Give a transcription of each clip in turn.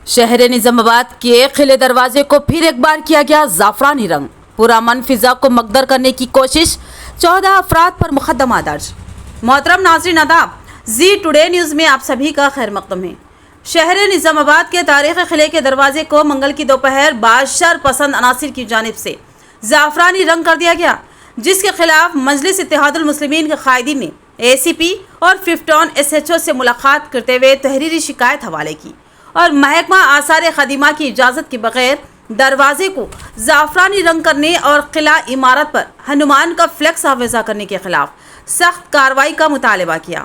شہر نظام آباد کے قلعے دروازے کو پھر ایک بار کیا گیا زعفرانی رنگ۔ پرامن فضا کو مقدر کرنے کی کوشش، 14 افراد پر مقدمہ درج۔ محترم ناظرین آداب، زی ٹوڈے نیوز میں آپ سبھی کا خیر مقدم ہے۔ شہر نظام آباد کے تاریخی قلعے کے دروازے کو منگل کی دوپہر باشر پسند عناصر کی جانب سے زعفرانی رنگ کر دیا گیا، جس کے خلاف مجلس اتحاد المسلمین کے قائدین نے اے سی پی اور 15 SHO سے ملاقات کرتے ہوئے تحریری شکایت حوالے کی اور محکمہ آثار قدیمہ کی اجازت کے بغیر دروازے کو زعفرانی رنگ کرنے اور قلعہ عمارت پر ہنومان کا فلیکس آویزاں کرنے کے خلاف سخت کارروائی کا مطالبہ کیا۔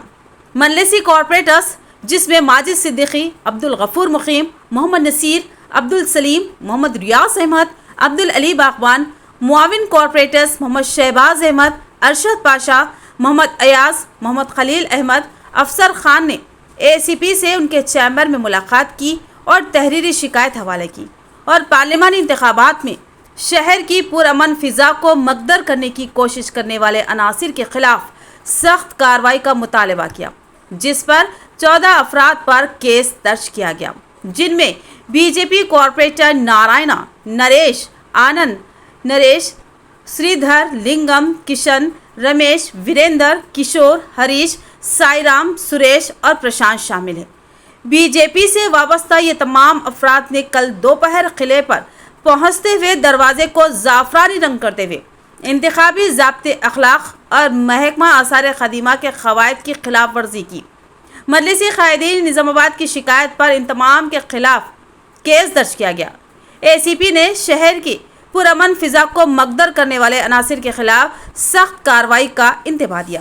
مجلسی کارپوریٹرز، جس میں ماجد صدیقی، عبدالغفور مقیم، محمد نصیر، عبدالسلیم، محمد ریاض احمد، عبدالعلی باغبان، معاون کارپوریٹرز محمد شہباز احمد، ارشد پاشا، محمد ایاز، محمد خلیل احمد، افسر خان نے اے سی پی سے ان کے چیمبر میں ملاقات کی اور تحریری شکایت حوالے کی اور پارلیمانی انتخابات میں شہر کی پرامن فضا کو مقدر کرنے کی کوشش کرنے والے عناصر کے خلاف سخت کارروائی کا مطالبہ کیا، جس پر 14 افراد پر کیس درج کیا گیا، جن میں بی جے پی کارپوریٹر نارائنا، نریش، آنند، نریش، سری دھر، لنگم، کشن، رمیش، ویریندر، کشور، ہریش، سائی رام، سریش اور پرشانت شامل ہیں۔ بی جے پی سے وابستہ یہ تمام افراد نے کل دوپہر قلعے پر پہنچتے ہوئے دروازے کو زعفرانی رنگ کرتے ہوئے انتخابی ضابطے اخلاق اور محکمہ آثار قدیمہ کے قواعد کی خلاف ورزی کی۔ مجلسی قائدین نظام آباد کی شکایت پر ان تمام کے خلاف کیس درج کیا گیا۔ اے سی پی نے شہر کی پرامن فضا کو مقدر کرنے والے عناصر کے خلاف سخت کارروائی کا انتباہ دیا۔